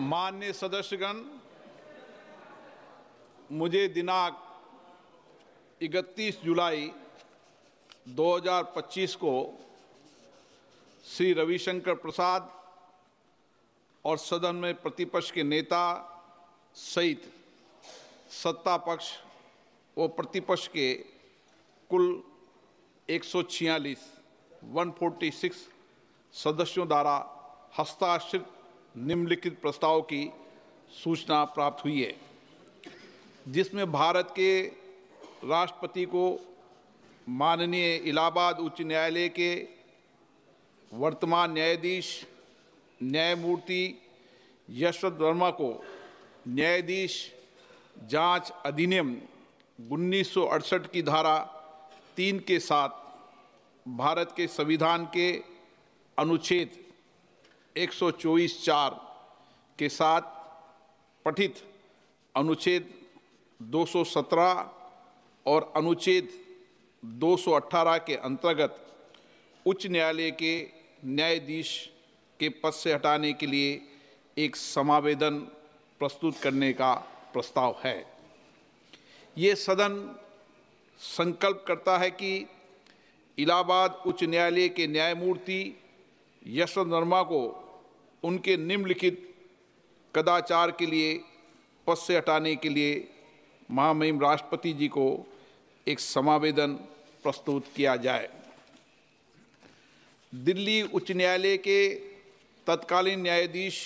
माननीय सदस्यगण, मुझे दिनांक 31 जुलाई 2025 को श्री रविशंकर प्रसाद और सदन में प्रतिपक्ष के नेता सहित सत्ता पक्ष व प्रतिपक्ष के कुल 146 सदस्यों द्वारा हस्ताक्षरित निम्नलिखित प्रस्ताव की सूचना प्राप्त हुई है, जिसमें भारत के राष्ट्रपति को माननीय इलाहाबाद उच्च न्यायालय के वर्तमान न्यायाधीश न्यायमूर्ति यशवंत वर्मा को न्यायाधीश जांच अधिनियम 1968 की धारा 3 के साथ भारत के संविधान के अनुच्छेद 124(4) के साथ पठित अनुच्छेद 217 और अनुच्छेद 218 के अंतर्गत उच्च न्यायालय के न्यायाधीश के पद से हटाने के लिए एक समावेदन प्रस्तुत करने का प्रस्ताव है। ये सदन संकल्प करता है कि इलाहाबाद उच्च न्यायालय के न्यायमूर्ति यशवंत वर्मा को उनके निम्नलिखित कदाचार के लिए पद से हटाने के लिए महामहिम राष्ट्रपति जी को एक समावेदन प्रस्तुत किया जाए। दिल्ली उच्च न्यायालय के तत्कालीन न्यायाधीश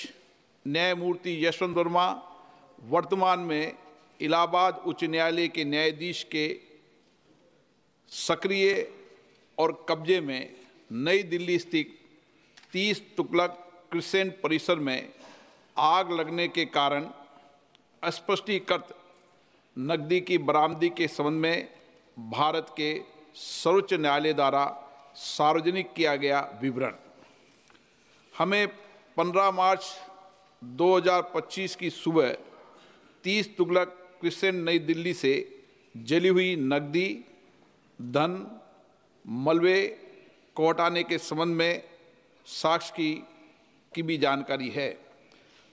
न्यायमूर्ति यशवंत वर्मा वर्तमान में इलाहाबाद उच्च न्यायालय के न्यायाधीश के सक्रिय और कब्जे में नई दिल्ली स्थित 30 तुगलक क्रिसेंट परिसर में आग लगने के कारण अस्पष्टीकृत नकदी की बरामदगी के संबंध में भारत के सर्वोच्च न्यायालय द्वारा सार्वजनिक किया गया विवरण हमें 15 मार्च 2025 की सुबह 30 तुगलक क्रिसेंट नई दिल्ली से जली हुई नकदी धन मलबे को हटाने के संबंध में साक्ष्य की भी जानकारी है।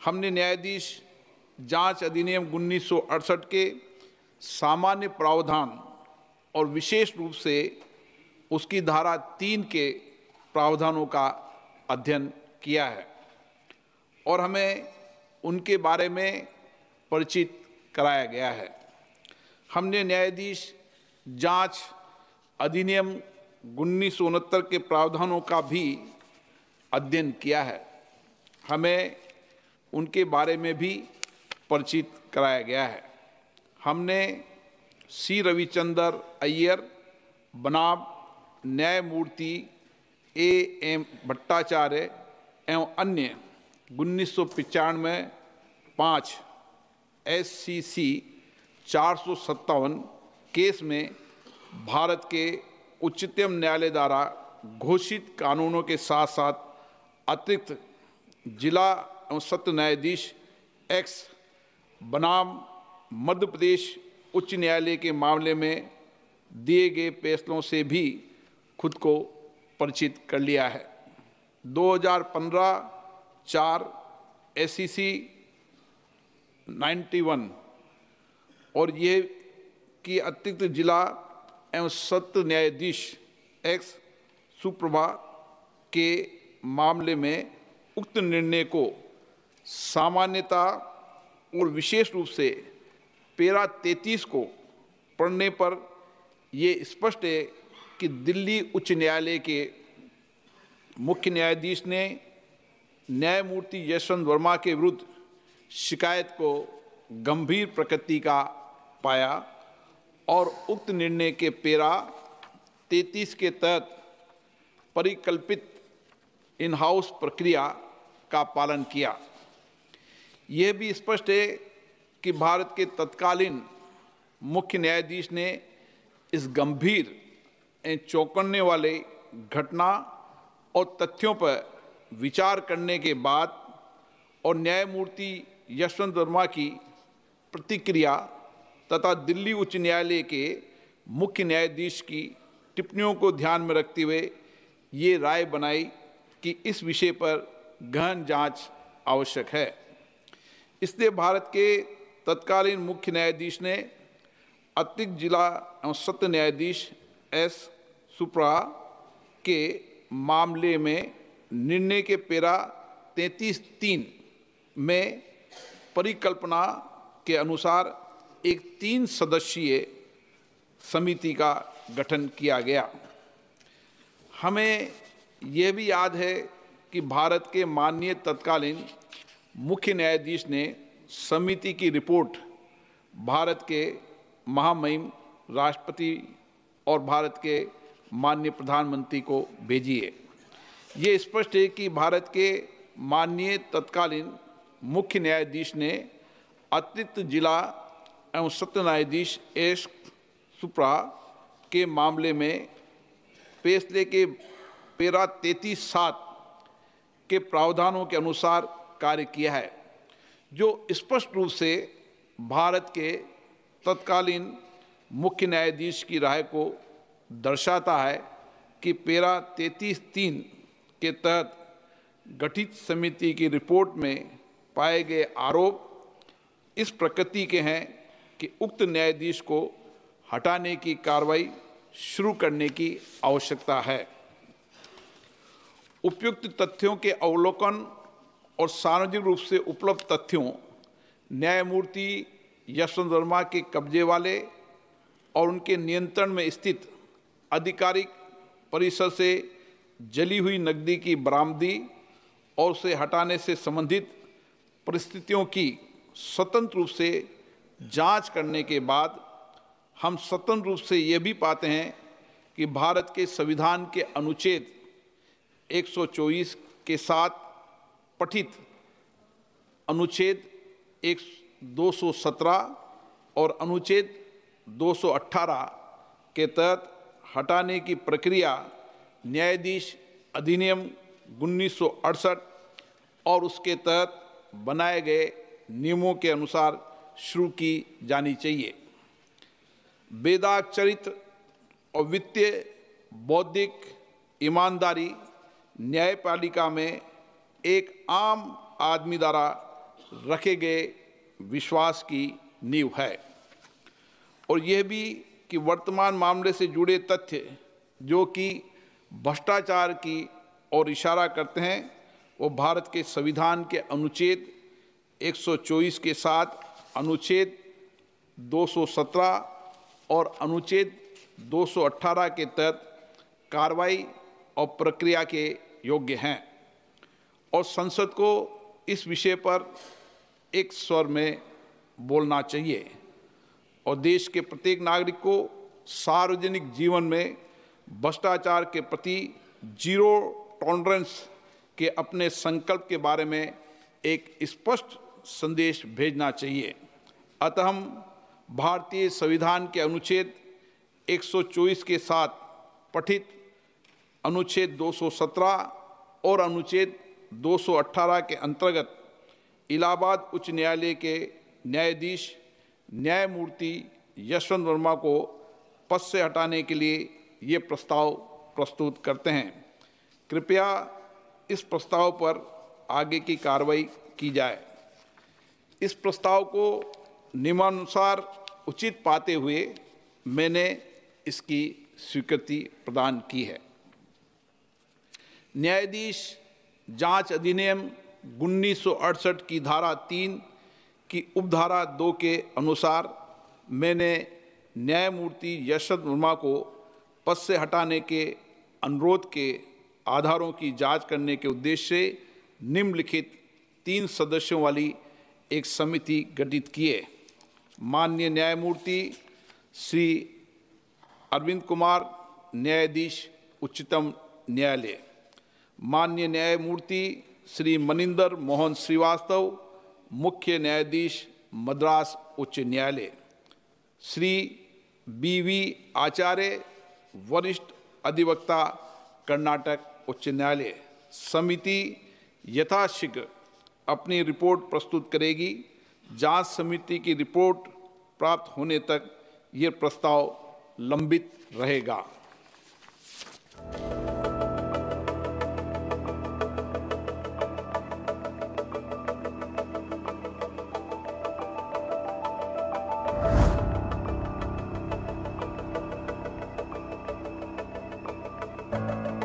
हमने न्यायाधीश जांच अधिनियम 1968 के सामान्य प्रावधान और विशेष रूप से उसकी धारा 3 के प्रावधानों का अध्ययन किया है और हमें उनके बारे में परिचित कराया गया है। हमने न्यायाधीश जांच अधिनियम 1969 के प्रावधानों का भी अध्ययन किया है। हमें उनके बारे में भी परिचित कराया गया है। हमने सी रविचंद्र अय्यर बनाम न्यायमूर्ति A.M. भट्टाचार्य एवं अन्य 1995 5 SCC 457 केस में भारत के उच्चतम न्यायालय द्वारा घोषित कानूनों के साथ साथ अतिरिक्त जिला एवं सत्र न्यायाधीश एक्स बनाम मध्य प्रदेश उच्च न्यायालय के मामले में दिए गए फैसलों से भी खुद को परिचित कर लिया है। 2015 4 SCC 91 और ये कि अतिरिक्त जिला एवं सत्र न्यायाधीश एक्स सुप्रभा के मामले में उक्त निर्णय को सामान्यता और विशेष रूप से पैरा 33 को पढ़ने पर ये स्पष्ट है कि दिल्ली उच्च न्यायालय के मुख्य न्यायाधीश ने न्यायमूर्ति यशवंत वर्मा के विरुद्ध शिकायत को गंभीर प्रकृति का पाया और उक्त निर्णय के पैरा 33 के तहत परिकल्पित इन हाउस प्रक्रिया का पालन किया। यह भी स्पष्ट है कि भारत के तत्कालीन मुख्य न्यायाधीश ने इस गंभीर एवं चौंकाने वाले घटना और तथ्यों पर विचार करने के बाद और न्यायमूर्ति यशवंत वर्मा की प्रतिक्रिया तथा दिल्ली उच्च न्यायालय के मुख्य न्यायाधीश की टिप्पणियों को ध्यान में रखते हुए ये राय बनाई कि इस विषय पर गहन जांच आवश्यक है। इसलिए भारत के तत्कालीन मुख्य न्यायाधीश ने अतिरिक्त जिला एवं सत्र न्यायाधीश एस सुप्रा के मामले में निर्णय के पेरा 33(3) में परिकल्पना के अनुसार एक 3 सदस्यीय समिति का गठन किया गया। हमें यह भी याद है कि भारत के माननीय तत्कालीन मुख्य न्यायाधीश ने समिति की रिपोर्ट भारत के महामहिम राष्ट्रपति और भारत के माननीय प्रधानमंत्री को भेजी है। ये स्पष्ट है कि भारत के माननीय तत्कालीन मुख्य न्यायाधीश ने अतिरिक्त जिला एवं सत्र न्यायाधीश एस सुप्रा के मामले में फैसले के पेरा 33(7) के प्रावधानों के अनुसार कार्य किया है, जो स्पष्ट रूप से भारत के तत्कालीन मुख्य न्यायाधीश की राय को दर्शाता है कि पेरा 33(3) के तहत गठित समिति की रिपोर्ट में पाए गए आरोप इस प्रकृति के हैं कि उक्त न्यायाधीश को हटाने की कार्रवाई शुरू करने की आवश्यकता है। उपयुक्त तथ्यों के अवलोकन और सार्वजनिक रूप से उपलब्ध तथ्यों, न्यायमूर्ति यशवंत वर्मा के कब्जे वाले और उनके नियंत्रण में स्थित आधिकारिक परिसर से जली हुई नकदी की बरामदी और उसे हटाने से संबंधित परिस्थितियों की स्वतंत्र रूप से जांच करने के बाद हम स्वतंत्र रूप से ये भी पाते हैं कि भारत के संविधान के अनुच्छेद 124 के साथ पठित अनुच्छेद 217 और अनुच्छेद 218 के तहत हटाने की प्रक्रिया न्यायाधीश अधिनियम 1968 और उसके तहत बनाए गए नियमों के अनुसार शुरू की जानी चाहिए। वेदाक चरित्र और वित्तीय बौद्धिक ईमानदारी न्यायपालिका में एक आम आदमी द्वारा रखे गए विश्वास की नींव है, और यह भी कि वर्तमान मामले से जुड़े तथ्य जो कि भ्रष्टाचार की ओर इशारा करते हैं, वो भारत के संविधान के अनुच्छेद 124 के साथ अनुच्छेद 217 और अनुच्छेद 218 के तहत कार्रवाई और प्रक्रिया के योग्य हैं, और संसद को इस विषय पर एक स्वर में बोलना चाहिए और देश के प्रत्येक नागरिक को सार्वजनिक जीवन में भ्रष्टाचार के प्रति जीरो टॉलरेंस के अपने संकल्प के बारे में एक स्पष्ट संदेश भेजना चाहिए। अतः हम भारतीय संविधान के अनुच्छेद 124 के साथ पठित अनुच्छेद 217 और अनुच्छेद 218 के अंतर्गत इलाहाबाद उच्च न्यायालय के न्यायाधीश न्यायमूर्ति यशवंत वर्मा को पद से हटाने के लिए ये प्रस्ताव प्रस्तुत करते हैं। कृपया इस प्रस्ताव पर आगे की कार्रवाई की जाए। इस प्रस्ताव को नियमानुसार उचित पाते हुए मैंने इसकी स्वीकृति प्रदान की है। न्यायाधीश जांच अधिनियम 1968 की धारा 3 की उपधारा 2 के अनुसार मैंने न्यायमूर्ति यशवंत वर्मा को पद से हटाने के अनुरोध के आधारों की जांच करने के उद्देश्य से निम्नलिखित 3 सदस्यों वाली एक समिति गठित किए। माननीय न्यायमूर्ति श्री अरविंद कुमार, न्यायाधीश उच्चतम न्यायालय, माननीय न्यायमूर्ति श्री मनिंदर मोहन श्रीवास्तव, मुख्य न्यायाधीश मद्रास उच्च न्यायालय, श्री बी.वी. आचार्य, वरिष्ठ अधिवक्ता, कर्नाटक उच्च न्यायालय। समिति यथाशीघ्र अपनी रिपोर्ट प्रस्तुत करेगी। जांच समिति की रिपोर्ट प्राप्त होने तक ये प्रस्ताव लंबित रहेगा। है।